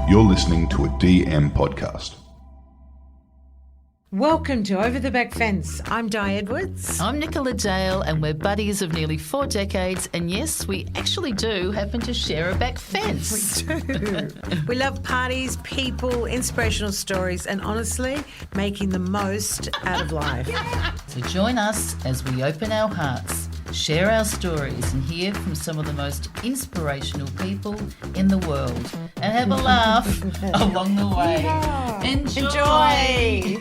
You're listening to a DM podcast. Welcome to Over the Back Fence. I'm Di Edwards. I'm Nicola Dale, and we're buddies of nearly 4 decades. And yes, we actually do happen to share a back fence. We do. We love parties, people, inspirational stories, and honestly, making the most out of life. So join us as we open our hearts, share our stories, and hear from some of the most inspirational people in the world, and have a laugh along the way. Yeah. Enjoy!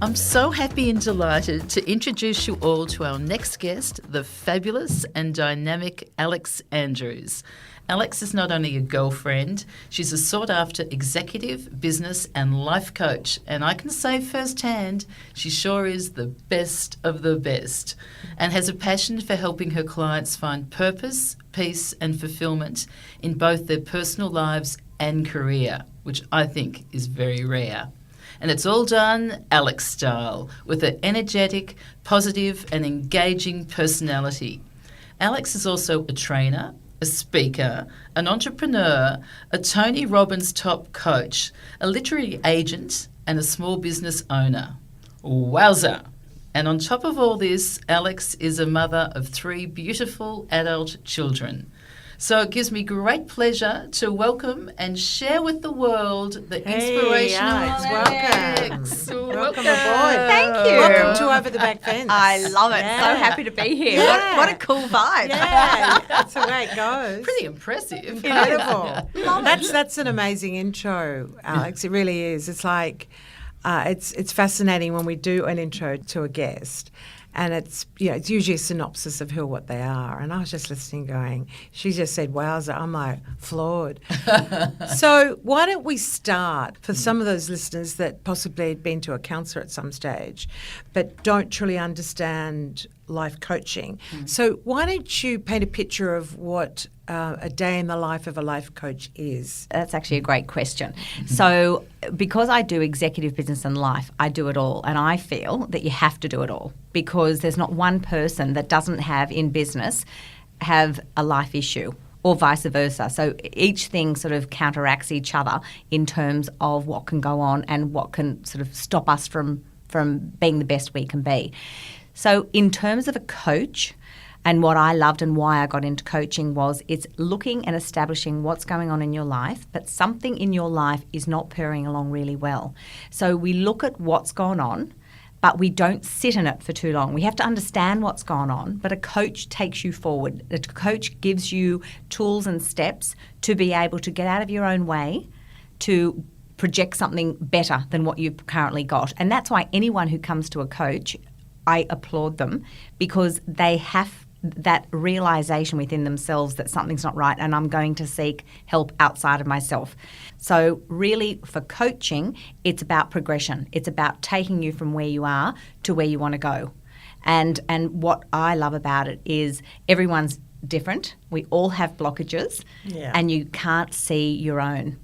I'm so happy and delighted to introduce you all to our next guest, the fabulous and dynamic Alex Andrews. Alex is not only a girlfriend, she's a sought-after executive, business and life coach. And I can say firsthand, she sure is the best of the best and has a passion for helping her clients find purpose, peace and fulfilment in both their personal lives and career, which I think is very rare. And it's all done Alex style, with an energetic, positive and engaging personality. Alex is also a trainer, a speaker, an entrepreneur, a Tony Robbins top coach, a literary agent and a small business owner. Wowza! And on top of all this, Alex is a mother of 3 beautiful adult children. So it gives me great pleasure to welcome and share with the world the inspirational Alex, Alex. Welcome aboard. Thank you. Welcome to Over the Back Fence. I love it. Yeah. So happy to be here. Yeah. What a cool vibe. Yeah, that's the way it goes. Pretty impressive. Incredible. That's an amazing intro, Alex. It really is. It's like it's fascinating when we do an intro to a guest. And it's usually a synopsis of who, what they are. And I was just listening going, she just said, wowza, I'm like floored. So why don't we start for some of those listeners that possibly had been to a counsellor at some stage but don't truly understand life coaching. So why don't you paint a picture of what a day in the life of a life coach is? That's actually a great question. So because I do executive business and life, I do it all. And I feel that you have to do it all because there's not one person that doesn't have in business have a life issue or vice versa. So each thing sort of counteracts each other in terms of what can go on and what can sort of stop us from being the best we can be. So in terms of a coach, and what I loved and why I got into coaching was it's looking and establishing what's going on in your life, but something in your life is not purring along really well. So we look at what's gone on, but we don't sit in it for too long. We have to understand what's gone on, but a coach takes you forward. A coach gives you tools and steps to be able to get out of your own way, to project something better than what you've currently got. And that's why anyone who comes to a coach, I applaud them because they have that realisation within themselves that something's not right and I'm going to seek help outside of myself. So really for coaching, it's about progression. It's about taking you from where you are to where you want to go. And what I love about it is everyone's different. We all have blockages and you can't see your own.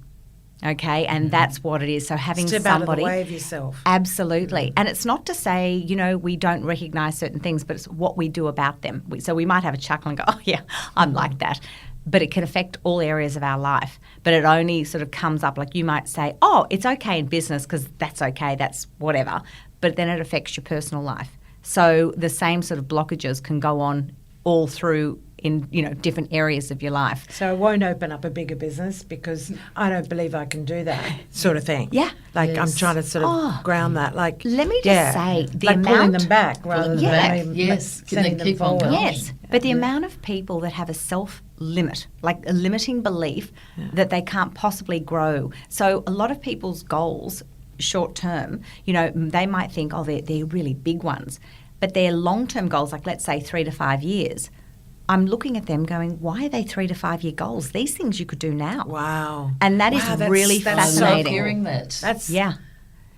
Okay, and that's what it is. So having Step somebody... out of the way of yourself. Absolutely. And it's not to say, we don't recognise certain things, but it's what we do about them. So we might have a chuckle and go, oh, yeah, I'm like that. But it can affect all areas of our life. But it only sort of comes up, like you might say, oh, it's okay in business because that's okay, that's whatever. But then it affects your personal life. So the same sort of blockages can go on all through in different areas of your life. So I won't open up a bigger business because I don't believe I can do that sort of thing. Yeah. Like I'm trying to sort of ground that. Like let me just say the like amount pulling them back rather than yes, sending them forward. Yes, but the amount of people that have a self-limit, like a limiting belief that they can't possibly grow. So a lot of people's goals, short term, they might think, oh, they're really big ones. But their long-term goals, like let's say 3 to 5 years, I'm looking at them going, why are they 3 to 5 year goals? These things you could do now. Wow. And that is really fascinating. So hearing that. That's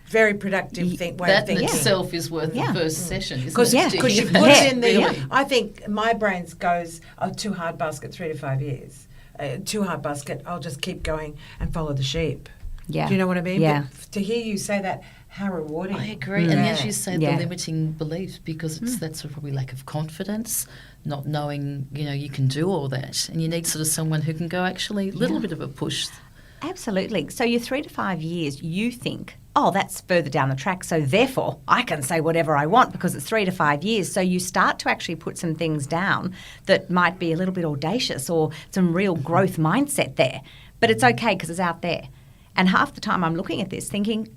very productive way of thinking. That in itself is worth the first session, Because isn't it? you put it in there. I think my brain goes, too hard basket, 3 to 5 years. Too hard basket, I'll just keep going and follow the sheep. Yeah. Do you know what I mean? Yeah. But to hear you say that, how rewarding. I agree. And as you say, the limiting beliefs, because it's that sort of probably lack of confidence, not knowing, you can do all that. And you need sort of someone who can go actually a little bit of a push Absolutely. So your 3 to 5 years, you think, oh, that's further down the track, so therefore I can say whatever I want because it's 3 to 5 years. So you start to actually put some things down that might be a little bit audacious or some real growth mindset there. But it's okay because it's out there. And half the time I'm looking at this thinking,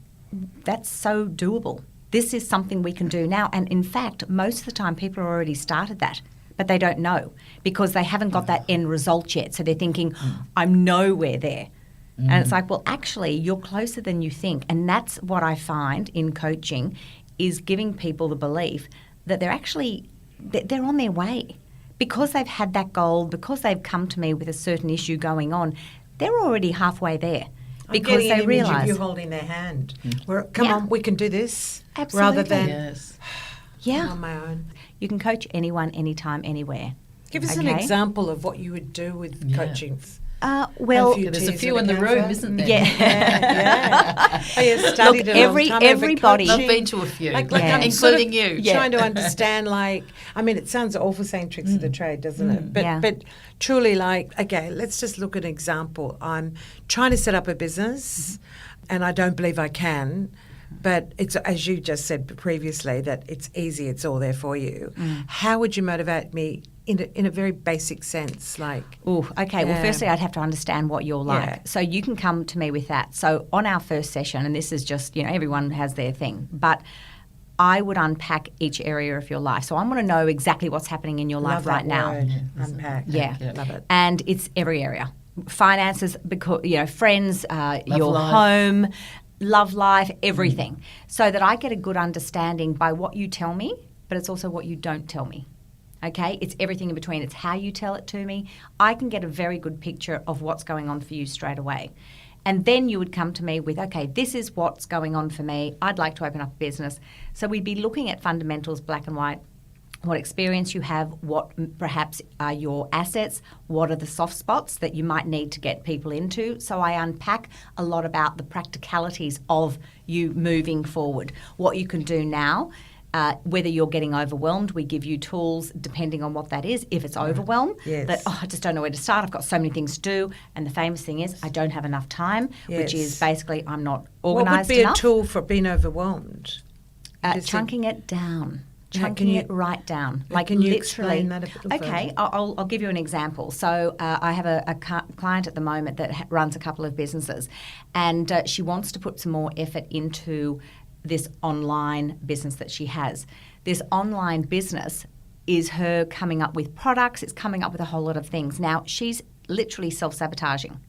that's so doable. This is something we can do now. And in fact, most of the time people have already started that, but they don't know because they haven't got that end result yet. So they're thinking, I'm nowhere there. And it's like, well, actually, you're closer than you think. And that's what I find in coaching is giving people the belief that they're actually, they're on their way. Because they've had that goal, because they've come to me with a certain issue going on, they're already halfway there. Because I'm getting they an image of realise. you holding their hand. Come on, we can do this. Absolutely. Rather than Yes. I'm on my own. You can coach anyone, anytime, anywhere. Give us an example of what you would do with coaching. Well, There's a few in the room, isn't there? yeah. Oh, you studied Look, it a long time over everybody- I've coaching. been to a few, I'm including sort of you. trying to understand, it sounds awful saying tricks of the trade, doesn't it? But Yeah. but truly, okay, let's just look at an example. I'm trying to set up a business, and I don't believe I can. But it's, as you just said previously, that it's easy, it's all there for you. How would you motivate me in a very basic sense? Well, firstly, I'd have to understand what you're like. Yeah. So you can come to me with that. So on our first session, and this is just, everyone has their thing, but I would unpack each area of your life. So I want to know exactly what's happening in your life right now. Unpack. Yeah. Love it. And it's every area. Finances, because friends, your life. home, love life, everything. So that I get a good understanding by what you tell me, but it's also what you don't tell me. Okay? It's everything in between. It's how you tell it to me. I can get a very good picture of what's going on for you straight away. And then you would come to me with, okay, this is what's going on for me. I'd like to open up a business. So we'd be looking at fundamentals, black and white, what experience you have, what perhaps are your assets, what are the soft spots that you might need to get people into. So I unpack a lot about the practicalities of you moving forward, what you can do now. Whether you're getting overwhelmed, we give you tools depending on what that is. If it's overwhelm, that, I just don't know where to start. I've got so many things to do. And the famous thing is I don't have enough time, which is basically I'm not organised enough. What would be a tool for being overwhelmed? Chunking it down. Can Chunking you- it right down. can you explain that a bit further? Okay, I'll give you an example. So I have a client at the moment that runs a couple of businesses, and she wants to put some more effort into this online business that she has. This online business is her coming up with products, it's coming up with a whole lot of things. Now, she's literally self-sabotaging.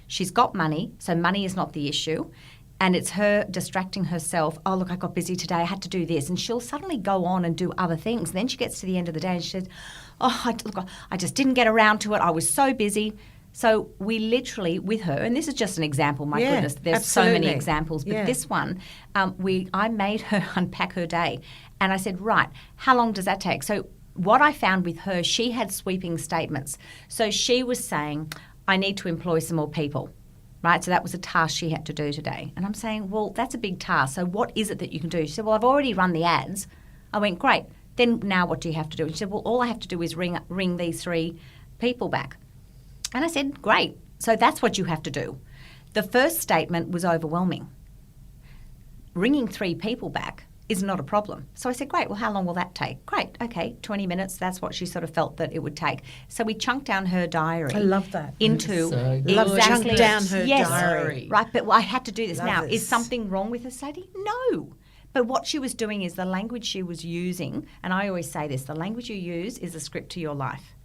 She's got money, so money is not the issue. And it's her distracting herself. Oh, look, I got busy today. I had to do this. And she'll suddenly go on and do other things. Then she gets to the end of the day and she says, I just didn't get around to it. I was so busy. So we literally, with her, and this is just an example, my goodness, there's so many absolutely. examples, but this one, I made her unpack her day. And I said, right, how long does that take? So what I found with her, she had sweeping statements. So she was saying, I need to employ some more people. Right, so that was a task she had to do today. And I'm saying, well, that's a big task. So what is it that you can do? She said, well, I've already run the ads. I went, great. Then now what do you have to do? And she said, well, all I have to do is ring these 3 people back. And I said, great. So that's what you have to do. The first statement was overwhelming. Ringing 3 people back is not a problem. So I said, great, well, how long will that take? Great, okay, 20 minutes, that's what she sort of felt that it would take. So we chunked down her diary. I love that. Into So good. Love exactly. chunk down her yes, diary. Right, but I had to do this Love now. this. Is something wrong with her, Sadie? No. But what she was doing is the language she was using, and I always say this, the language you use is a script to your life.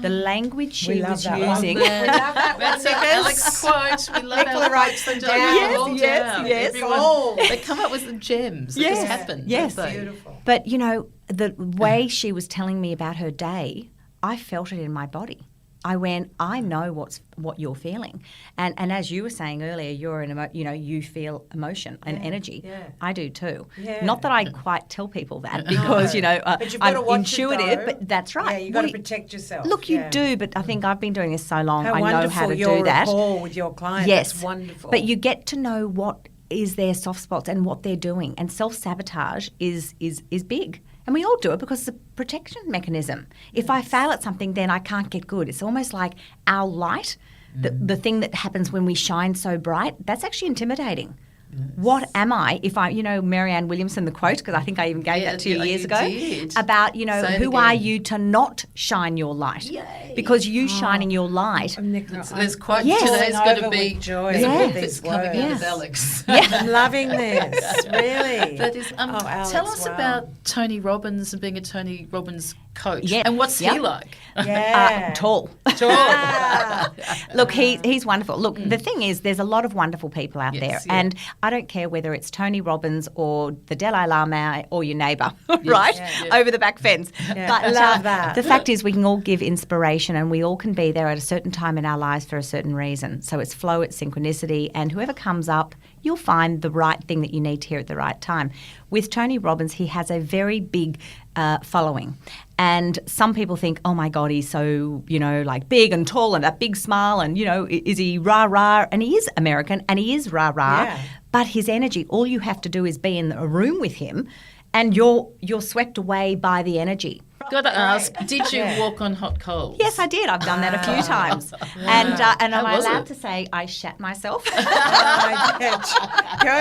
The language she love was that one. using. We love that That's one, an Nicholas. Alex quote. We love Nicola Alex. writes them They down. write them Yes, all yes, down. yes. Everyone, Oh. they come up with the gems that just happen. Yes. don't they? Beautiful. But, the way she was telling me about her day, I felt it in my body. I went, I know what you're feeling. And as you were saying earlier, you're you feel emotion and energy. yeah. I do too. Yeah. Not that I quite tell people that because, But you've got to I'm watch intuitive, it, though. but that's right. Yeah, you've got to Well, protect yourself. Look, you do, but I think I've been doing this so long, How I know wonderful how to your do that. rapport with your client. Yes. That's wonderful. But you get to know what is their soft spots and what they're doing. And self-sabotage is big. And we all do it because it's a protection mechanism. If I fail at something, then I can't get good. It's almost like our light The thing that happens when we shine so bright, that's actually intimidating. Yes. What am I if I, Marianne Williamson, the quote, because I think I even gave that to you years ago, about, who are you to not shine your light? Yay. Because you shining your light. There's quite, today's going to be joy. There's a book that's coming out of Alex. Yeah. I'm loving this, really. That is, Alex, tell us about Tony Robbins and being a Tony Robbins coach. Yeah. And what's he like? Yeah. Tall. Look, he's wonderful. Look, the thing is, there's a lot of wonderful people out there. Yeah. And I don't care whether it's Tony Robbins or the Dalai Lama or your neighbour, right? Yeah. Over the back fence. Yeah. But I love that. The fact is we can all give inspiration and we all can be there at a certain time in our lives for a certain reason. So it's flow, it's synchronicity, and whoever comes up, you'll find the right thing that you need to hear at the right time. With Tony Robbins, he has a very big following. And some people think, oh my God, he's so, big and tall and that big smile and, is he rah-rah? And he is American and he is rah-rah. Yeah. But his energy, all you have to do is be in a room with him and you're swept away by the energy. Got to ask, did you walk on hot coals? Yes, I did. I've done that a few times. And am I allowed to say I shat myself? Go,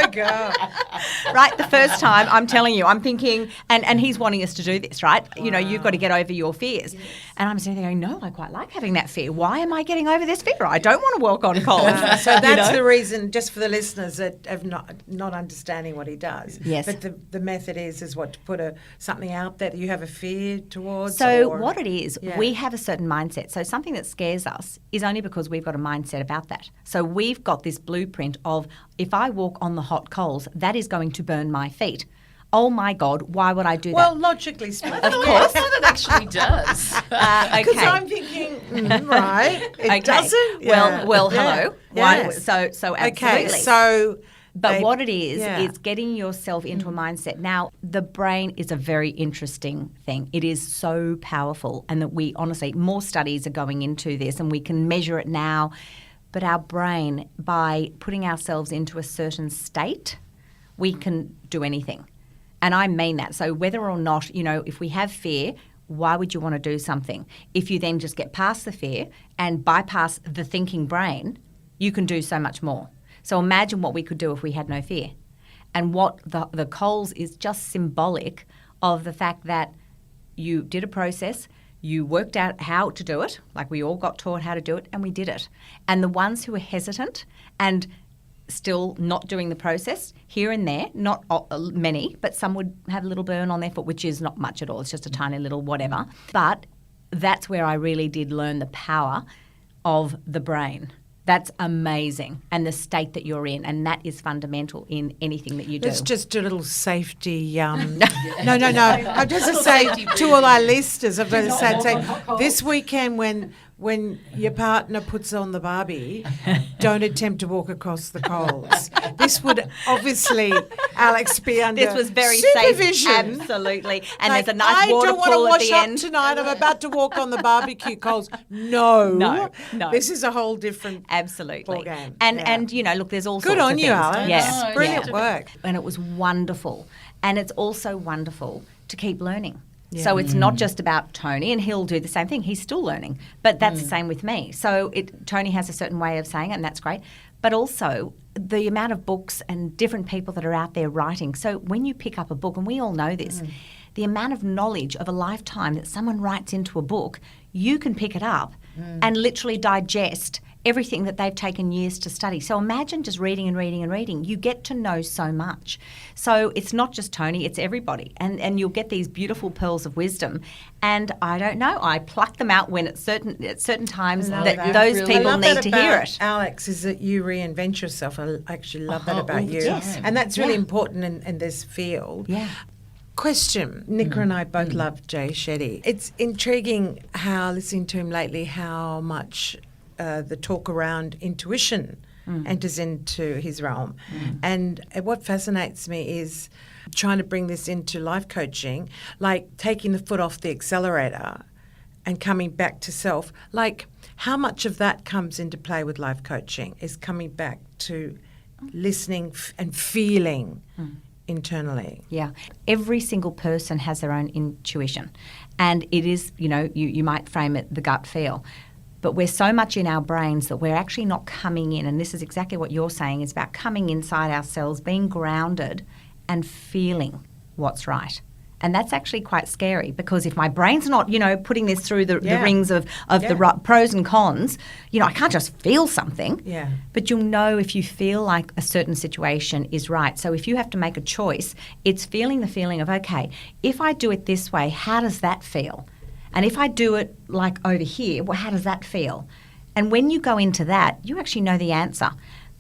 girl. Right, the first time, I'm telling you, I'm thinking, and he's wanting us to do this, right? Wow. You've got to get over your fears. Yes. And I'm sitting there going, no, I quite like having that fear. Why am I getting over this fear? I don't want to walk on coals. So that's the reason, just for the listeners that have not understanding what he does. Yes. But the method is what, to put something out there that you have a fear towards? So what it is, we have a certain mindset. So something that scares us is only because we've got a mindset about that. So we've got this blueprint of, if I walk on the hot coals, that is going to burn my feet. Oh my God, why would I do that? Well, logically speaking. Of course it actually does. Okay. Because I'm thinking, right, it doesn't. Yeah. Well, hello. Yes. So absolutely. Okay, so... But what it is getting yourself into a mindset. Now, the brain is a very interesting thing. It is so powerful, and that we honestly, more studies are going into this and we can measure it now. But our brain, by putting ourselves into a certain state, we can do anything. And I mean that. So whether or not, if we have fear, why would you want to do something? If you then just get past the fear and bypass the thinking brain, you can do so much more. So imagine what we could do if we had no fear. And what the coals is just symbolic of the fact that you did a process, you worked out how to do it, like we all got taught how to do it, and we did it. And the ones who are hesitant and still not doing the process, here and there, not many, but some would have a little burn on their foot, which is not much at all. It's just a tiny little whatever. But that's where I really did learn the power of the brain. That's amazing. And the state that you're in. And that is fundamental in anything that you do. Let's just do a little safety. No. I'm just to say to all our listeners, I've got to say this weekend when your partner puts on the Barbie, don't attempt to walk across the coals. This would obviously, Alex, be under This was very supervision. Safe, absolutely. And there's a nice water pool at the end. I don't want to wash up tonight. I'm about to walk on the barbecue coals. No. This is a whole different absolutely ballgame. And look, there's all good sorts on of you, things. Alex. Yeah. Brilliant work. And it was wonderful. And it's also wonderful to keep learning. Yeah. So it's not just about Tony, and he'll do the same thing. He's still learning. But that's the same with me. So Tony has a certain way of saying it, and that's great. But also the amount of books and different people that are out there writing. So when you pick up a book, and we all know this, the amount of knowledge of a lifetime that someone writes into a book, you can pick it up and literally digest everything that they've taken years to study. So imagine just reading and reading and reading. You get to know so much. So it's not just Tony, it's everybody. And you'll get these beautiful pearls of wisdom. And I don't know, I pluck them out when at certain times that those people need to hear it. Alex, is that you reinvent yourself. I actually love that about you. Yes. And that's really important in this field. Yeah. Question. Nicola and I both love Jay Shetty. It's intriguing listening to him lately, how much the talk around intuition enters into his realm. And what fascinates me is trying to bring this into life coaching, like taking the foot off the accelerator and coming back to self. Like, how much of that comes into play with life coaching is coming back to listening and feeling internally. Yeah. Every single person has their own intuition. And it is, you might frame it the gut feel. But we're so much in our brains that we're actually not coming in. And this is exactly what you're saying, is about coming inside ourselves, being grounded and feeling what's right. And that's actually quite scary, because if my brain's not, putting this through the rings of the pros and cons, I can't just feel something. Yeah. But you'll know if you feel like a certain situation is right. So if you have to make a choice, it's feeling the feeling of, okay, if I do it this way, how does that feel? And if I do it like over here, well, how does that feel? And when you go into that, you actually know the answer.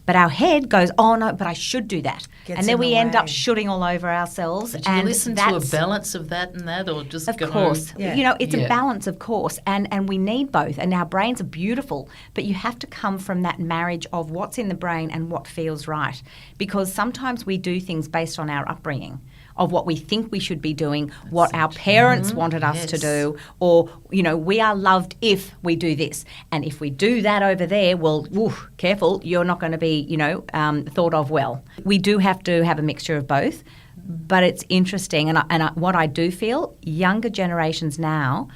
But our head goes, oh, no, but I should do that. And then we end up shooting all over ourselves. But you listen to a balance of that and that, or just Of course. Yeah. It's a balance, of course, and we need both. And our brains are beautiful, but you have to come from that marriage of what's in the brain and what feels right. Because sometimes we do things based on our upbringing, of what we think we should be doing, what our parents wanted us to do, or, we are loved if we do this. And if we do that over there, well, careful, you're not going to be, thought of well. We do have to have a mixture of both, but it's interesting. And what I do feel, younger generations now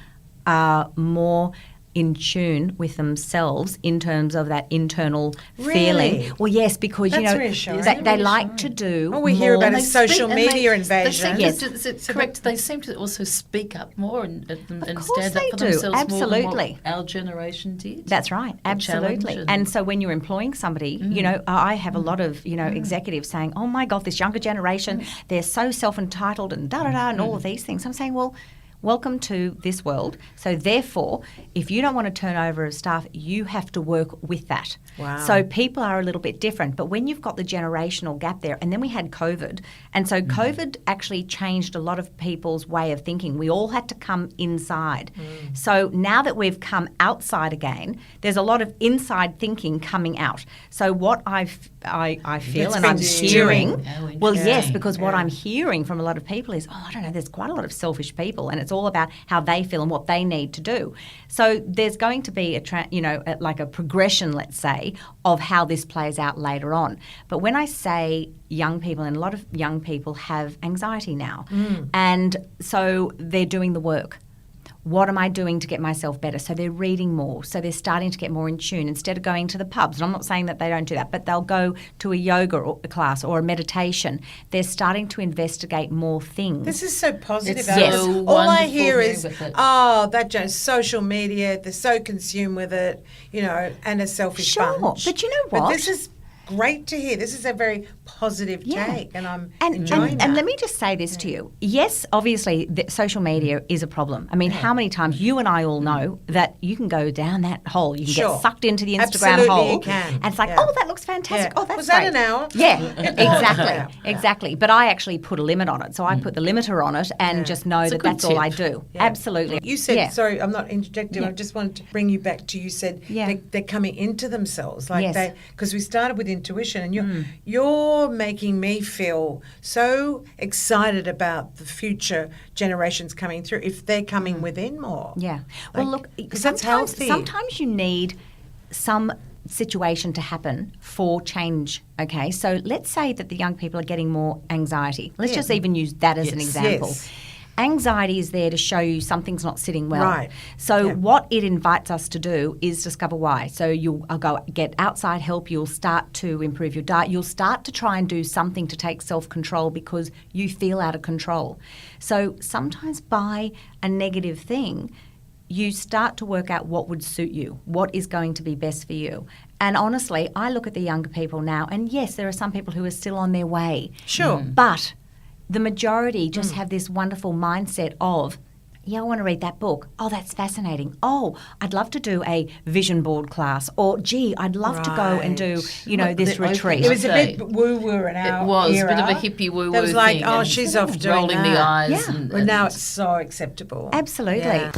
are more in tune with themselves in terms of that internal feeling. Well, yes, because that's reassuring. they like to do. Oh, we hear about a They social speak- media and invasion. Yes, is it correct? They seem to also speak up more and course stand up they for do, themselves more than absolutely. what our generation did. That's right, absolutely. challenge And so when you're employing somebody, I have a lot of, executives saying, oh my God, this younger generation, they're so self-entitled and da-da-da and all of these things. I'm saying, well, welcome to this world. So therefore, if you don't want to turn over as staff, you have to work with that. Wow. So people are a little bit different. But when you've got the generational gap there, and then we had COVID, and so COVID actually changed a lot of people's way of thinking. We all had to come inside. So now that we've come outside again, there's a lot of inside thinking coming out. So what I feel, That's and been I'm steering. hearing, well, yes, because what I'm hearing from a lot of people is, I don't know, there's quite a lot of selfish people, and it's all about how they feel and what they need to do. So there's going to be like a progression, let's say, of how this plays out later on. But when I say young people, and a lot of young people have anxiety now, and so they're doing the work. What am I doing to get myself better? So they're reading more. So they're starting to get more in tune instead of going to the pubs. And I'm not saying that they don't do that, but they'll go to a yoga class or a meditation. They're starting to investigate more things. This is so positive. It's Alice. so All I wonderful hear being is, with it. that just social media, they're so consumed with it, and a selfish Sure, bunch. but you know But what? this is great to hear. This is a very positive take, and I'm and enjoying that. And let me just say this to you. Yes, obviously, social media is a problem. I mean, how many times you and I all know that you can go down that hole, you can Sure. get sucked into the Instagram Absolutely hole, you can. and it's like, Yeah. oh, that looks fantastic. Yeah. Oh, that's Was that great. an hour? Yeah, Yeah. exactly. But I actually put a limit on it, so I put the limiter on it, and just know It's a that good that's all I tip. do. Yeah. Absolutely. You said, Yeah. sorry, I'm not interjecting. Yeah. I just wanted to bring you back to, you said Yeah. they're coming into themselves. Like Yes. because we started with intuition, and you're making me feel so excited about the future generations coming through if they're coming within more. Yeah. Well, Like, look, 'cause that's sometimes, healthy. sometimes you need some situation to happen for change. Okay, so let's say that the young people are getting more anxiety. Let's just even use that as an Yes. example. Yes. Anxiety is there to show you something's not sitting well. Right. So Yeah. what it invites us to do is discover why. So you'll go get outside help. You'll start to improve your diet. You'll start to try and do something to take self-control because you feel out of control. So sometimes by a negative thing, you start to work out what would suit you, what is going to be best for you. And honestly, I look at the younger people now, and yes, there are some people who are still on their way. Sure. But the majority just have this wonderful mindset of, yeah, I want to read that book. Oh, that's fascinating. Oh, I'd love to do a vision board class. Or, gee, I'd love to go and do, this They're retreat. It was a Okay. bit woo-woo in our It was era. a bit of a hippie woo-woo That was like, thing oh, and she's off doing rolling that. the eyes. Yeah. And, But now it's so acceptable. Absolutely. Yeah.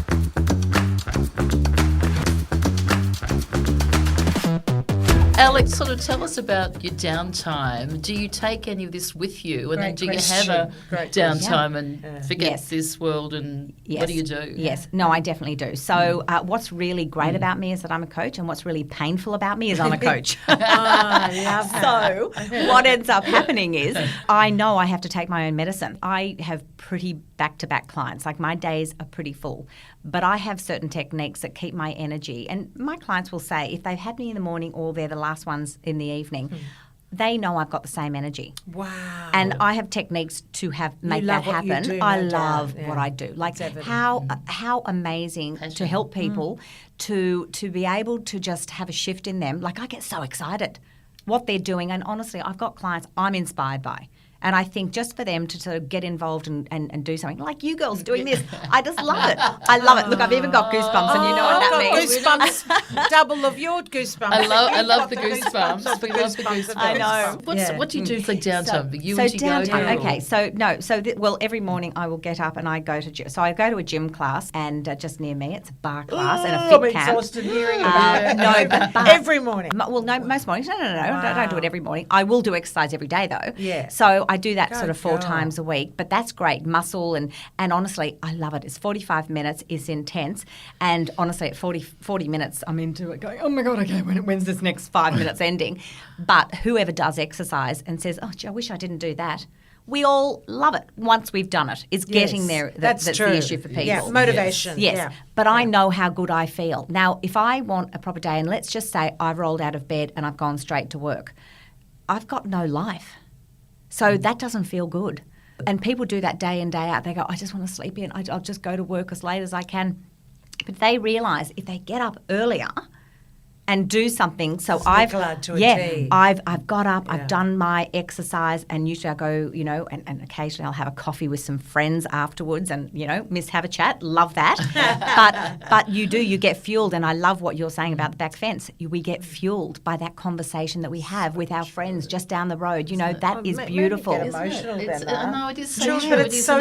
Alex, sort of tell us about your downtime. Do you take any of this with you? And then do you have a downtime and forget this world and what do you do? Yes. No, I definitely do. So what's really great about me is that I'm a coach, and what's really painful about me is I'm a coach. So what ends up happening is I know I have to take my own medicine. I have pretty back-to-back clients. Like my days are pretty full. But I have certain techniques that keep my energy. And my clients will say if they've had me in the morning or they're the last ones in the evening, they know I've got the same energy. Wow. And I have techniques to make that happen. I love what I do. Like how amazing to help people to be able to just have a shift in them. Like I get so excited what they're doing. And honestly, I've got clients I'm inspired by. And I think just for them to sort of get involved and do something, like you girls doing this, I just love it. I love it. Look, I've even got goosebumps, and you know what that means. Goosebumps, double of your goosebumps. I love the goosebumps. We love the goosebumps. I know. What do you do for downtime? Every morning I will get up and I go to gym. So I go to a gym class, and just near me, it's a bar class and a fit camp. I'm exhausted hearing about it. But every morning. Well, no, most mornings. No. I don't do it every morning. I will do exercise every day though. Yeah. So I do that sort of 4 times a week, but that's great. Muscle and honestly, I love it. It's 45 minutes. It's intense. And honestly, at 40 minutes, I'm into it going, oh my God, okay, when's this next 5 minutes ending? But whoever does exercise and says, oh, gee, I wish I didn't do that. We all love it once we've done it. It's getting there that's the issue for people. Yeah, motivation. Yes. Yeah. But I know how good I feel. Now, if I want a proper day, and let's just say I've rolled out of bed and I've gone straight to work, I've got no life. So that doesn't feel good. And people do that day in, day out. They go, I just want to sleep in. I'll just go to work as late as I can. But they realise if they get up earlier and do something. So I've got up, I've done my exercise, and usually I go, and occasionally I'll have a coffee with some friends afterwards and, have a chat. Love that. but you get fueled, and I love what you're saying about the back fence. We get fueled by that conversation that we have with our friends just down the road. That is beautiful. Get emotional no, it is so true. But it's so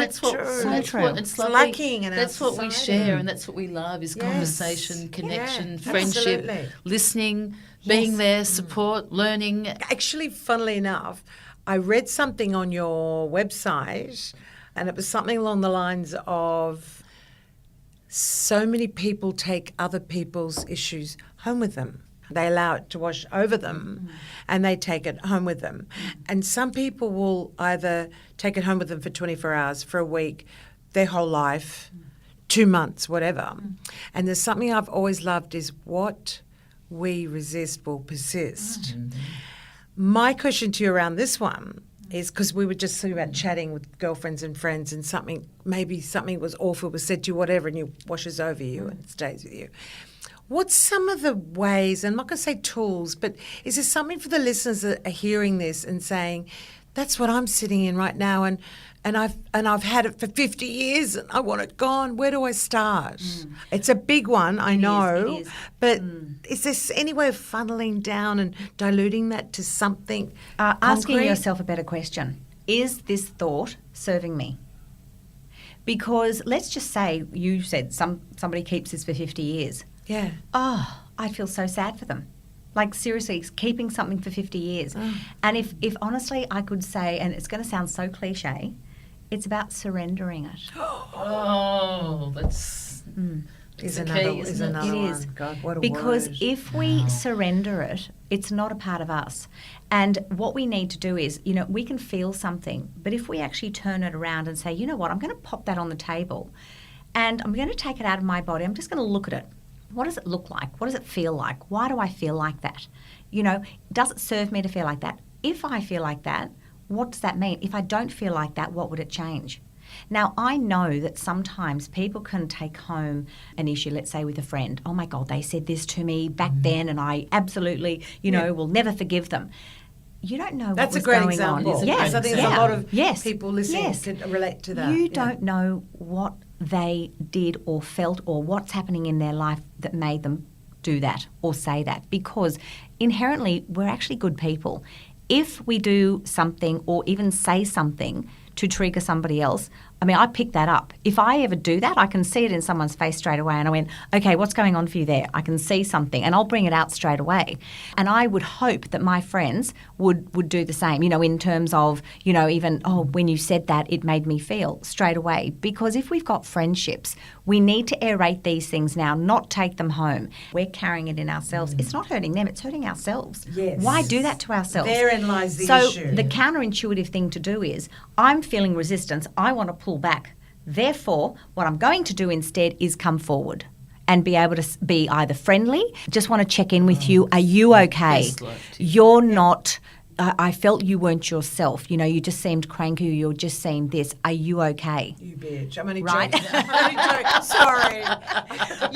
true. It's lacking in our That's what we share, and that's what we love is conversation, connection, friendship, listening, being there, support, learning. Actually, funnily enough, I read something on your website, and it was something along the lines of so many people take other people's issues home with them. They allow it to wash over them and they take it home with them. And some people will either take it home with them for 24 hours, for a week, their whole life, 2 months, whatever. And there's something I've always loved is what we resist will persist. My question to you around this one is, because we were just talking about chatting with girlfriends and friends, and maybe something was awful was said to you, whatever, and it washes over you and stays with you. What's some of the ways, and I'm not going to say tools, but is there something for the listeners that are hearing this and saying, that's what I'm sitting in right now, and I've had it for 50 years and I want it gone. Where do I start? It's a big one, I know. It is. But is there any way of funneling down and diluting that to something asking concrete? yourself a better question. Is this thought serving me? Because let's just say you said somebody keeps this for 50 years. Yeah. Oh, I feel so sad for them. Like seriously, keeping something for 50 years. And if honestly I could say, and it's going to sound so cliche, it's about surrendering it. Oh, that's Is the another, key, is isn't it? another It one. is. God, what a Because word. if we surrender it, it's not a part of us. And what we need to do is, we can feel something, but if we actually turn it around and say, you know what, I'm going to pop that on the table and I'm going to take it out of my body. I'm just going to look at it. What does it look like? What does it feel like? Why do I feel like that? Does it serve me to feel like that? If I feel like that, what does that mean? If I don't feel like that, what would it change? Now, I know that sometimes people can take home an issue, let's say with a friend. Oh, my God, they said this to me back then and I absolutely, will never forgive them. You don't know That's what was a great going example. on. Yes, I think there's a lot of people listening Yes. can relate to that. You don't know what they did or felt or what's happening in their life that made them do that or say that, because inherently we're actually good people. If we do something or even say something to trigger somebody else, I mean, I picked that up. If I ever do that, I can see it in someone's face straight away. And I went, okay, what's going on for you there? I can see something, and I'll bring it out straight away. And I would hope that my friends would do the same, in terms of, even, when you said that, it made me feel straight away. Because if we've got friendships, we need to aerate these things now, not take them home. We're carrying it in ourselves. It's not hurting them, it's hurting ourselves. Yes. Why do that to ourselves? Therein lies the so issue. the counterintuitive thing to do is, I'm feeling resistance, I want to pull back. Therefore, what I'm going to do instead is come forward and be able to be either friendly, just want to check in with you, are you okay? You're not... I felt you weren't yourself. You just seemed cranky. You just seemed this. Are you okay? You bitch. I'm only Right? joking. I'm only joking. Sorry.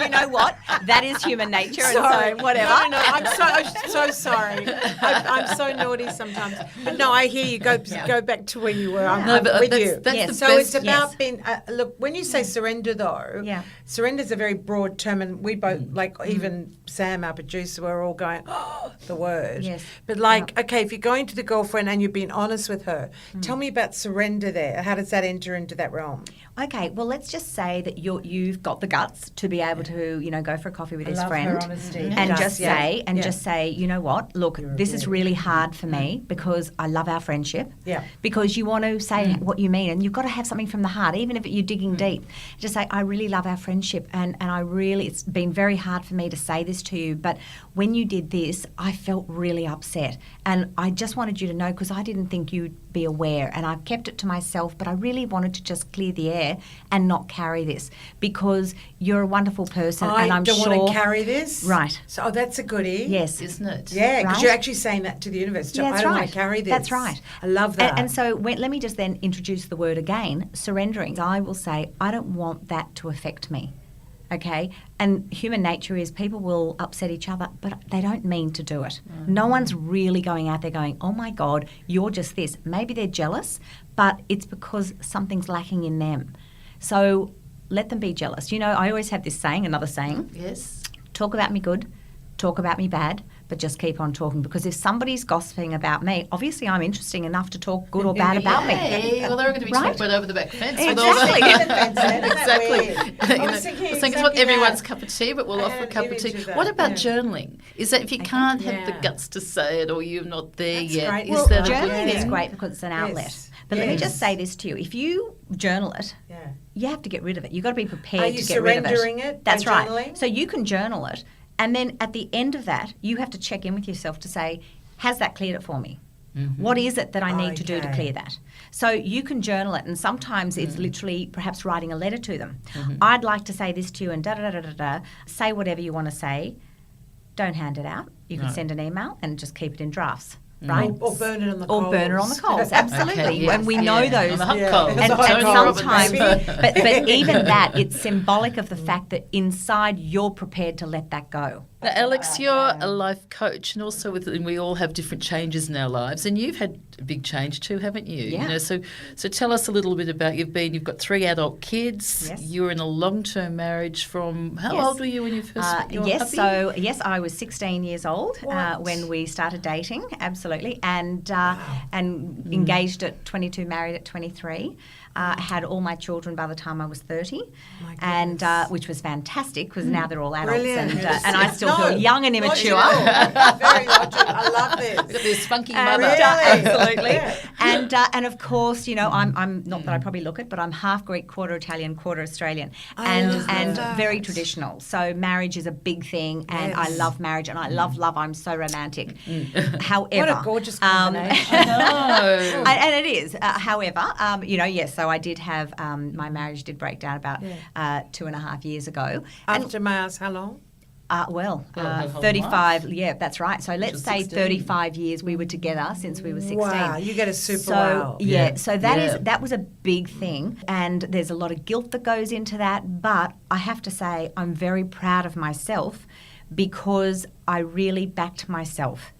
You know what? That is human nature. Sorry. And so whatever. No, I'm so sorry. I'm so naughty sometimes. But no, I hear you. Go back to where you were. I'm with you. That's Yes. the So best. it's about being, look, when you say surrender though, surrender is a very broad term, and we both, even Sam, our producer, we're all going, the word. Yes. But okay, if you're going to the girlfriend and you're being honest with her, tell me about surrender there. How does that enter into that realm? Okay, well, let's just say that you've got the guts to be able to, go for a coffee with his friend, her honesty. and Yes, just yeah. say, just say, you know what? Look, this is really hard for me because I love our friendship. Yeah. Because you want to say what you mean, and you've got to have something from the heart, even if you're digging deep. Just say, I really love our friendship, and it's been very hard for me to say this to you, but when you did this, I felt really upset, and I just wanted you to know because I didn't think you'd be aware, and I've kept it to myself, but I really wanted to just clear the air and not carry this because you're a wonderful person, and I'm don't sure... want to carry this. Right. So that's a goodie. Yes. Isn't it? Yeah, because Right? you're actually saying that to the universe. Yeah, that's I don't right. want to carry this. That's right. I love that. And so let me just then introduce the word again, surrendering. I will say, I don't want that to affect me. Okay? And human nature is people will upset each other, but they don't mean to do it. No one's really going out there going, oh my God, you're just this. Maybe they're jealous, but it's because something's lacking in them. So let them be jealous. I always have this saying, another saying. Yes. Talk about me good, talk about me bad, but just keep on talking. Because if somebody's gossiping about me, obviously I'm interesting enough to talk good or bad about me. Hey, well, they're going to be Right? talking over the back fence. Exactly. Exactly. I was thinking it's not exactly everyone's that. cup of tea, but we'll I offer a had cup an of tea. image of that, What about yeah. journaling? Is that if you can't have the Yeah. guts to say it or you're not there That's yet? great. Is Well, that a Journaling good is thing? great because it's an outlet. Yes. But let me Yes. just say this to you. If you journal it, Yeah. you have to get rid of it. You've got to be prepared Are you to get rid of it. surrendering it by That's right. journaling? So you can journal it, and then at the end of that, you have to check in with yourself to say, has that cleared it for me? What is it that I need to do to Okay. clear that? So you can journal it, and sometimes it's literally perhaps writing a letter to them. I'd like to say this to you, and da-da-da-da-da. Say whatever you want to say. Don't hand it out. You can send an email and just keep it in drafts. Right? Or burn it on the coals. Or burn it on the coals, absolutely. Okay, yes, And we know yeah. those. On the hot Yeah. coals. And And, Tony Robbins, sometimes, maybe. but even that, it's symbolic of the fact that inside you're prepared to let that go. Now, Alex, you're a life coach, and also we all have different changes in our lives, and you've had a big change too, haven't you? Yeah. So tell us a little bit about you've got 3 adult kids. Yes. You were in a long-term marriage from how Yes. old were you when you first met your yes, hubby? so yes, I was 16 years old What? when we started dating, absolutely, and engaged at 22, married at 23. Had all my children by the time I was 30, My and goodness. which was fantastic because now they're all adults, Brilliant. and I still feel young and immature. Logical. Very logical. I love Got this. this funky And, mother. absolutely. Yeah. And of course, I'm not that I probably look it, but I'm half Greek, quarter Italian, quarter Australian, love and that. very traditional. So marriage is a big thing, and I Yes. love marriage, and I love love. I'm so romantic. However, What a gorgeous combination. No. and it is. However, yes. So I did have my marriage did break down about 2.5 years ago. After my ass, how long? her whole 35. Yeah, that's right. So let's was say 16. 35 years we were together since we were 16. Wow, you get a super So wow. yeah, so Yeah. that was a big thing, and there's a lot of guilt that goes into that. But I have to say, I'm very proud of myself because I really backed myself,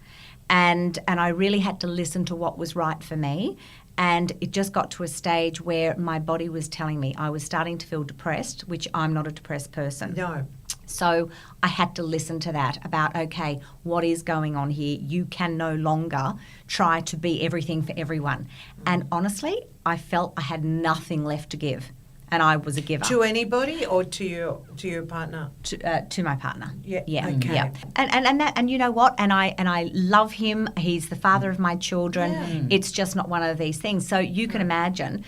and I really had to listen to what was right for me. And it just got to a stage where my body was telling me I was starting to feel depressed, which I'm not a depressed person. No. So I had to listen to that about, okay, what is going on here? You can no longer try to be everything for everyone. And honestly, I felt I had nothing left to give. And I was a giver. To anybody or to your partner? To my partner. Yeah. Okay. Yeah. And you know what? And I love him. He's the father of my children. Yeah. It's just not one of these things. So you can imagine,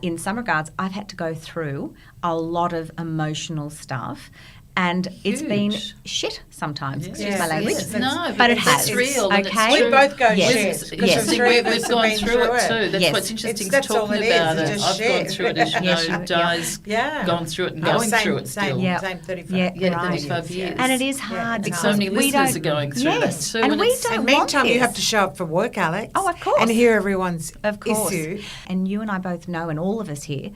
in some regards, I've had to go through a lot of emotional stuff. And it's been shit sometimes. Excuse my language. No, but it has. It's real. Okay. And it's true. We both go yes. shit. Yes. We've gone through it too. That's yes. what's interesting That's talking all it about is. it. It's I've shit. gone through it, as you know. Di's gone through it and going through it still. Same 35. Yeah, 35 years. And it is hard because so many we listeners don't, are going through that too. And we don't and want meantime, this. you have to show up for work, Alex. Oh, of course. And hear everyone's course. issue. And you and I both know, and all of us here,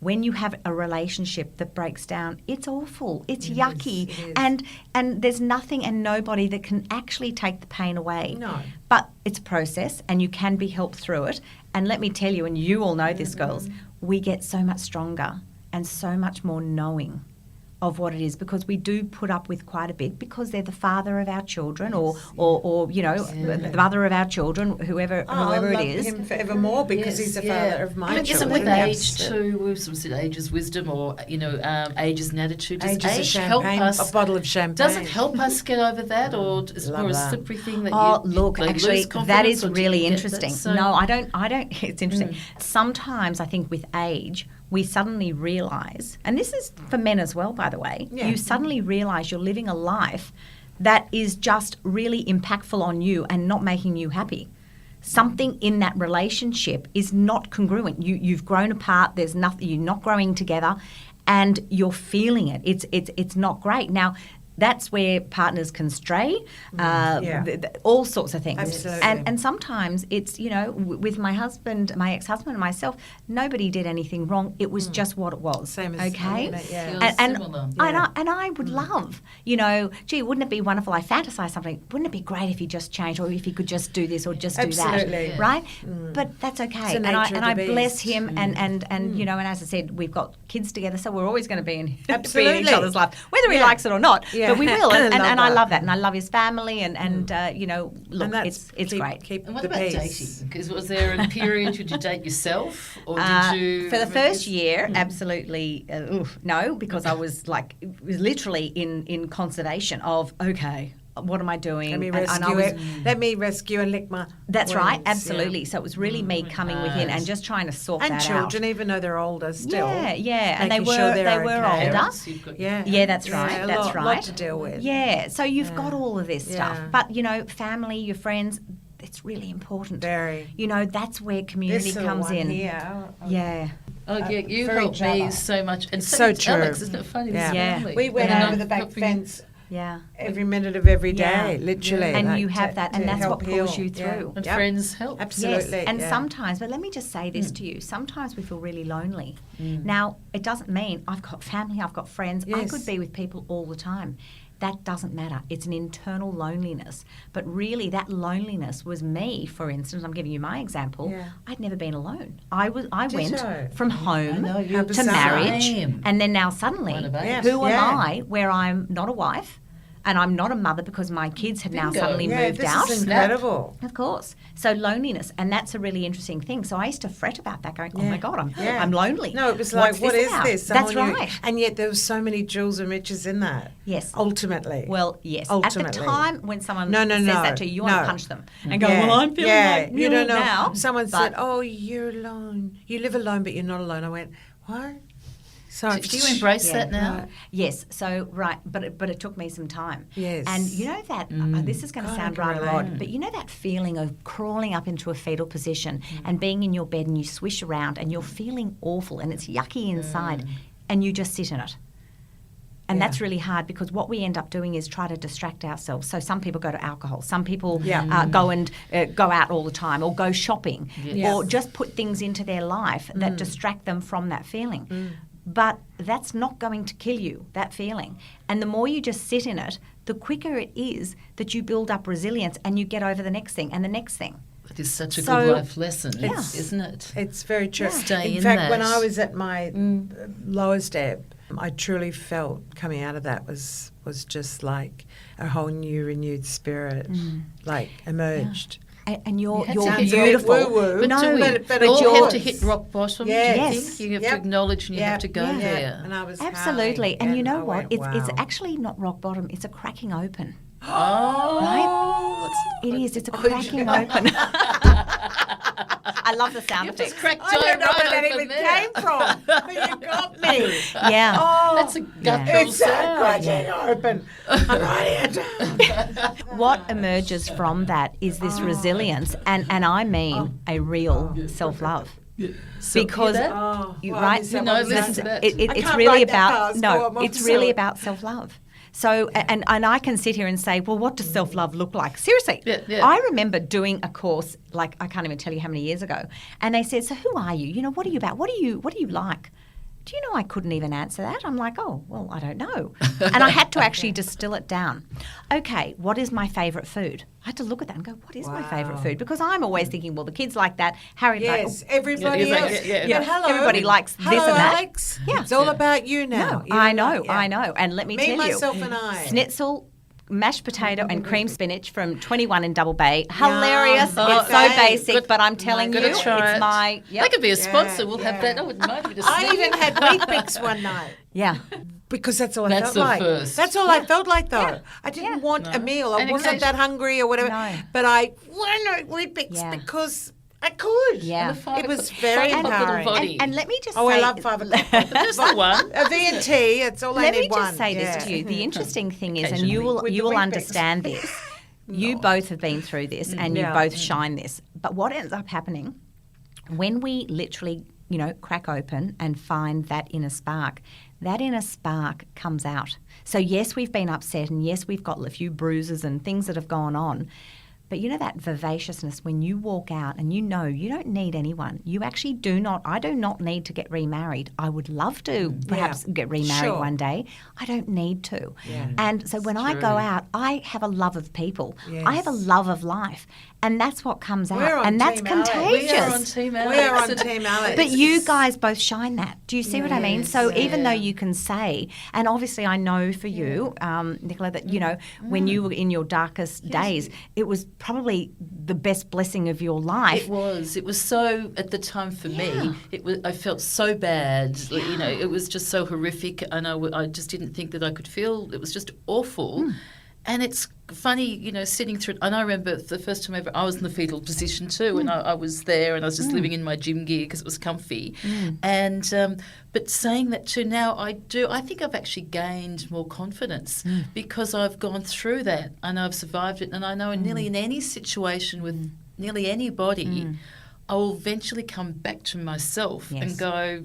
when you have a relationship that breaks down, it's awful. It's yucky. It is. And there's nothing and nobody that can actually take the pain away. No. But it's a process and you can be helped through it. And let me tell you, and you all know this, girls, we get so much stronger and so much more knowing of what it is, because we do put up with quite a bit because they're the father of our children or you know, the mother of our children, whoever it is. I love him forevermore because he's the father of my children. Isn't with age too, we've sort of said age is wisdom, or, you know, age is an attitude. Does age help us? A bottle of champagne. Does it help us get over that, or is it more a slippery thing that look, like, actually, lose confidence, that is or do really you get interesting. that? So, no, I don't. It's interesting. Sometimes I think with age, we suddenly realise, and this is for men as well, by the way, you suddenly realise you're living a life that is just really impactful on you and not making you happy. Something in that relationship is not congruent. You've grown apart. There's nothing. You're not growing together, and you're feeling it. It's not great. Now, that's where partners can stray, all sorts of things. Absolutely. And sometimes it's, you know, with my husband, my ex-husband and myself, nobody did anything wrong. It was just what it was. Same as okay? and I would love, you know, gee, wouldn't it be wonderful? I fantasize something. Wouldn't it be great if he just changed, or if he could just do this or just do that? Right? But that's okay. And I bless him and you know, and as I said, we've got kids together, so we're always going to be in each other's life, whether he likes it or not. But we will, and I love that, and I love his family, and you know, look, it's great. And what about dating? Because was there a period did you date yourself, or did you? For the first year, absolutely no, because I was literally in conservation of what am I doing? Let me rescue and lick my. That's right, absolutely. Yeah. So it was really me coming within and just trying to sort that out. And children, even though they're older, still. Yeah, and they were older. Yeah, that's right. That's right. A lot to deal with. Yeah, so you've got all of this stuff, but you know, family, your friends. It's really important. Very. You know, that's where community comes in. Yeah. Oh, yeah, you helped me so much. And so true. Alex, isn't it funny? Yeah. We went over the back fence. Yeah. Every minute of every day, literally. And you have that, and that's what pulls you through. And friends help. Absolutely. Yes. And sometimes, but let me just say this to you, sometimes we feel really lonely. Now, it doesn't mean I've got family, I've got friends, I could be with people all the time. That doesn't matter. It's an internal loneliness. But really, that loneliness was me, for instance. I'm giving you my example. Yeah. I'd never been alone. I went from home to marriage, and then now suddenly, who am I, where I'm not a wife, and I'm not a mother because my kids had now suddenly moved out. This is incredible. Of course. So loneliness, and that's a really interesting thing. So I used to fret about that, going, oh my God, I'm lonely. No, it was like, what is this? That's right. And yet there were so many jewels and riches in that. Yes. Ultimately. Well, yes. Ultimately. At the time when someone says that to you, you want to punch them and go, well, I'm feeling like you don't know. Now. Someone said, oh, you're alone. You live alone, but you're not alone. I went, what? So do you embrace that now? Right. Yes. So but it took me some time. Yes. And you know that this is going to sound rather odd, but you know that feeling of crawling up into a fetal position and being in your bed and you swish around and you're feeling awful and it's yucky inside and you just sit in it. And that's really hard because what we end up doing is try to distract ourselves. So some people go to alcohol. Some people go and go out all the time or go shopping or just put things into their life that distract them from that feeling. But that's not going to kill you, that feeling. And the more you just sit in it, the quicker it is that you build up resilience and you get over the next thing and the next thing. It is such a good life lesson, isn't it? It's very true. Stay in in fact, that. when I was at my lowest ebb, I truly felt coming out of that was just like a whole new renewed spirit, like emerged. And you're Sounds a bit beautiful. woo-woo. But No, do we but all yours. have to hit rock bottom? Yes. Do you think? You have to acknowledge and you have to go there. And I was Absolutely. howling, And you know I what? went, It's wow. actually not rock bottom. It's a cracking open. Oh. It is. It's a cracking open. I love the sound You've effects. just cracked I don't know right where that open even there. came from, but you got me. Yeah. Oh, That's a guttural it's sound. cracking open. I'm writing it down. What emerges from that is this resilience, and I mean a real self-love. Because Oh, you, well, right, this- No, what was listen that? to that. I it's can't really write that about fast. Go on, it's I'm really sorry. about self-love. So and I can sit here and say, well, what does self-love look like? Seriously, Yeah. I remember doing a course, like I can't even tell you how many years ago, and they said, so who are you? You know, what are you about? What do you like? Do you know I couldn't even answer that? I'm like, oh, well, I don't know. And I had to actually distill it down. Okay, what is my favourite food? I had to look at that and go, what is my favourite food? Because I'm always thinking, well, the kids like that. Harry, Yes, like, everybody Yeah, else. yeah. But hello, Everybody likes this hello, and that. Alex. Yeah. It's all about you now. no, You I know know, that, yeah. I know. And let me Me, tell you, myself, and I. schnitzel, mashed potato and cream spinach from 21 in Double Bay. Hilarious. Oh, It's so okay. basic, but I'm telling you, Gotta it's try it. my... That could be a sponsor. We'll yeah. have that. I wouldn't mind if it I even had wheat bix one night. Yeah. Because that's all I That's felt the like. first. That's all I felt like, though. I didn't want a meal. I And wasn't that hungry or whatever. No. But I wanted wheat bix Yeah. because I could. Yeah. And the 5 It was o'clock- very 5 o'clock little empowering. body. And let me just Oh, say... I love 5 o'clock. Just the one. A V&T, it's all I Let need me one. just say Yeah. this to you. The interesting thing is, and Occasionally. you will With the you will Weet-Bix. understand this. You both have been through this, and you Yeah. both shine this. But what ends up happening when we literally, crack open and find that inner spark comes out. So yes, we've been upset, and yes, we've got a few bruises and things that have gone on. But that vivaciousness when you walk out and you don't need anyone. You actually I do not need to get remarried. I would love to perhaps get remarried Sure. one day. I don't need to. And so when I go out, I have a love of people. I have a love of life. And that's what comes out. We're on And that's Team Alex. contagious. We are on Team Alex. We are on Team Alex. But you guys both shine that. Do you see what I mean? So even though you can say, and obviously I know for you, Nicola, that, when you were in your darkest days, it was probably the best blessing of your life. It was. It was so, at the time for me, I felt so bad. It was just so horrific, and I just didn't think that I could feel. It was just awful. And it's funny, sitting through it. And I remember the first time ever, I was in the fetal position too, and I was there, and I was just living in my gym gear because it was comfy. And but saying that too, now I think I've actually gained more confidence because I've gone through that and I've survived it. And I know nearly in any situation with nearly anybody, I will eventually come back to myself and go,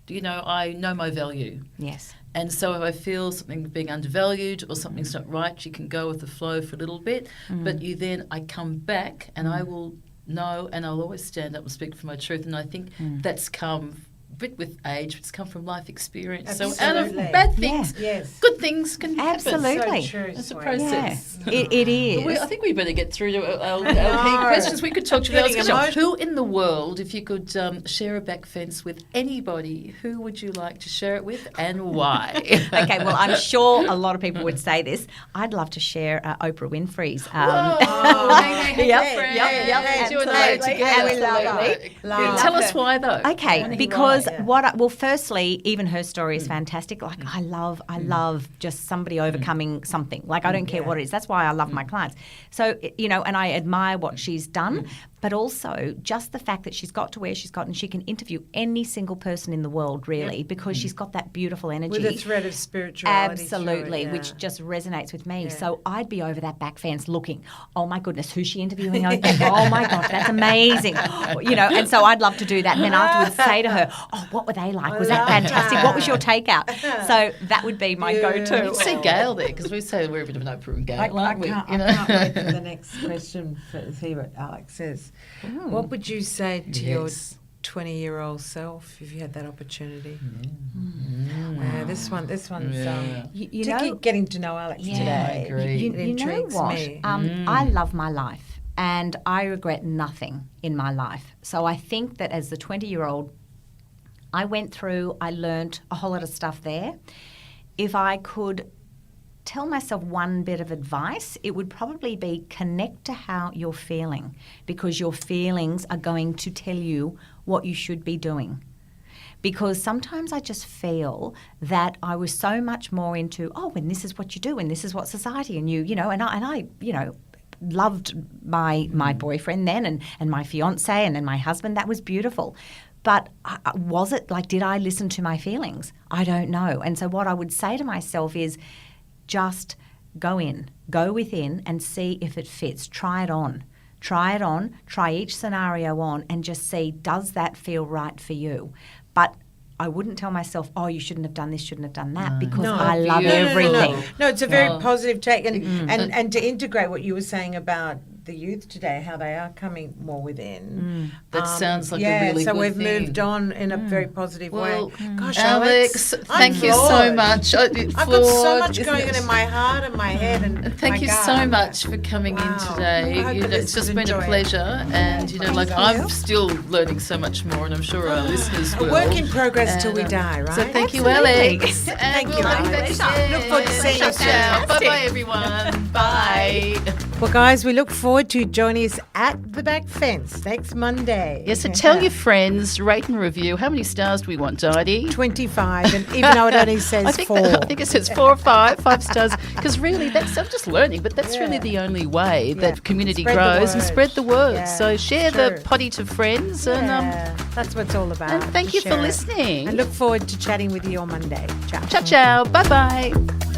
I know my value. Yes. And so if I feel something being undervalued or something's not right, you can go with the flow for a little bit. But I come back and I will know, and I'll always stand up and speak for my truth. And I think that's come a bit with age. It's come from life experience. So out of Absolutely. bad things, Yes. good things can happen. Absolutely. So true. It's a sweet. process. It is. I think we better get through to our key questions. We could talk to Getting you. emotional. Who in the world, if you could share a back fence with anybody, who would you like to share it with and why? Okay, well, I'm sure a lot of people would say this. I'd love to share Oprah Winfrey's. Yep. You and I absolutely. together. And we love Absolutely. her. Love Tell her. us why, though. Okay, because firstly, even her story is fantastic. Like I love just somebody overcoming something. Like I don't care what it is. That's why I love my clients. So and I admire what she's done, but also just the fact that she's got to where she's got, and she can interview any single person in the world really because she's got that beautiful energy. With a thread of spirituality. Absolutely, through it, which just resonates with me. So I'd be over that back fence looking, oh my goodness, who's she interviewing? Oh my gosh, that's amazing. And so I'd love to do that. And then afterwards say to her, oh, what were they like? Was that fantastic? What was your takeout? So that would be my go-to. You say Gail there, because we say we're a bit of an Oprah and Gail, I aren't we? can't wait for the next question to see what Alex says. What would you say to your 20-year-old self if you had that opportunity? This one's getting to know Alex today. I agree. You It know intrigues what? me. I love my life and I regret nothing in my life. So I think that as the 20-year-old, I went through, I learnt a whole lot of stuff there. If I could tell myself one bit of advice, it would probably be connect to how you're feeling, because your feelings are going to tell you what you should be doing. Because sometimes I just feel that I was so much more into, and this is what you do, and this is what society, and and I loved my boyfriend then, and my fiance, and then my husband. That was beautiful. But was it like, did I listen to my feelings? I don't know. And so what I would say to myself is just go within and see if it fits. Try it on, try each scenario on and just see, does that feel right for you? But I wouldn't tell myself, you shouldn't have done this, shouldn't have done that, because I love everything. No, it's a very positive take. And to integrate what you were saying about the youth today, how they are coming more within. That sounds like a really good thing. So we've moved on in a very positive way. Gosh, Alex, thank you so much. I've got so much going on in my heart and my head and thank you so much for coming in today. It's just been a pleasure, and I'm still learning so much more, and I'm sure our listeners will. A work in progress till we die, right? So thank you, Alex. Thank you, Alex. Look forward to seeing you soon. Bye-bye, everyone. Bye. Well, guys, we look forward to joining us at the back fence next Monday. Yes, so tell your friends, rate and review. How many stars do we want, Didi? 25, and even though it only says 4. I think it says 4 or 5 stars, because really, I'm just learning, but that's really the only way that community grows and spread the word. Yeah, so share the potty to friends. And that's what it's all about. And thank you for listening. And look forward to chatting with you on Monday. Ciao. Ciao, ciao. Bye-bye.